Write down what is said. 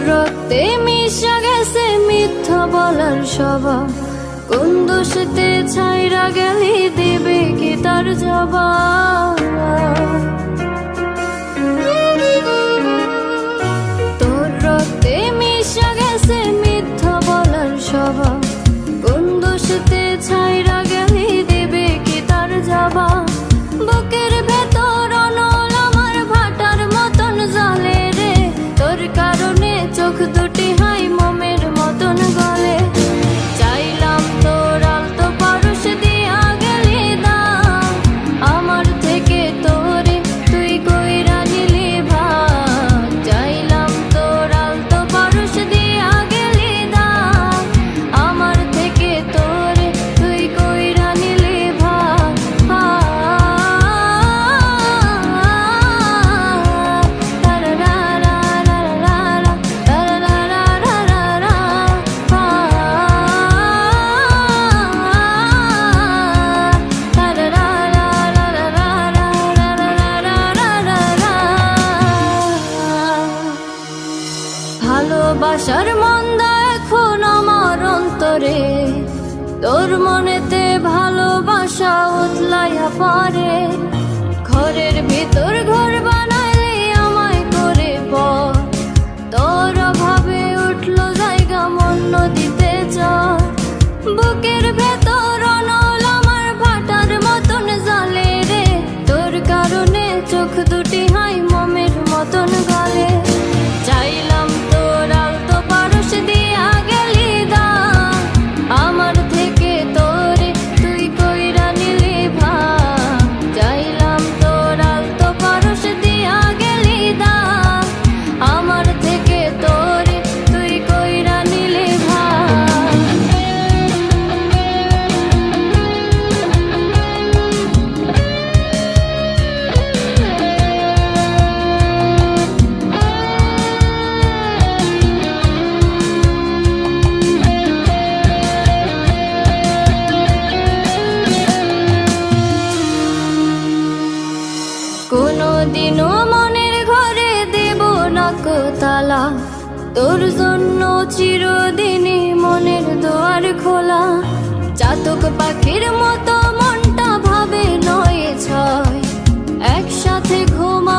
রক্তে মিশা গেছে মিথ্যা বলার স্বভাব, কোন দোষেতে ছাইরা গেলি দিবে কি তার জবাব। তোর রক্তে মিশা গেছে মিথ্যা বলার স্বভাব, কোন দোষেতে ছাইরা গেলি দিবে কি তার জবাব। বুকের ভেতর অনল আমার ভাটার মতন জ্বলে রে, তোর কারণে চোখ দুটি হাই মোমের মতন গলে। চাইলাম তোর আলতো পরশ দিয়া গেলি দাম, আমার থেকে তোরে তুই কইরা নিলি ভাগ। চাইলাম তোর আলতো পরশ দিয়া গেলি দাম, আমার থেকে তোরে তুই কইরা নিলি ভাগ। ভালোবাসার মন্দা এখন আমার অন্তরে, তোর মনেতে ভালোবাসা উতলাইয়া পড়ে। ঘরের ভিতর ঘর বানাইলে আমায় করে পর, তোর অভাবে উঠলো জায়গা মন নদীতে চর। বুকের ভেতর অনল আমার ভাটার মতন জ্বলে রে, তোর কারণে চোখ দুটি হাই মোমের মতন গলে। চাইলাম তোর আলতো পরশ দিয়া গেলি দাম, আমার থেকে তোরে তুই কইরা নিলি ভাগ। চাইলাম তোর আলতো পরশ দিয়া গেলি দাম, আমার থেকে তোরে তুই কইরা নিলি ভাগ। কোনদিনও মনের ঘরে দেব না তালা, তোর জন্য চিরদিনই মনের দুয়ার খোলা। চাতক পাখির মতো মনটা ভাবে নয় ছয়, একসাথে ঘুমা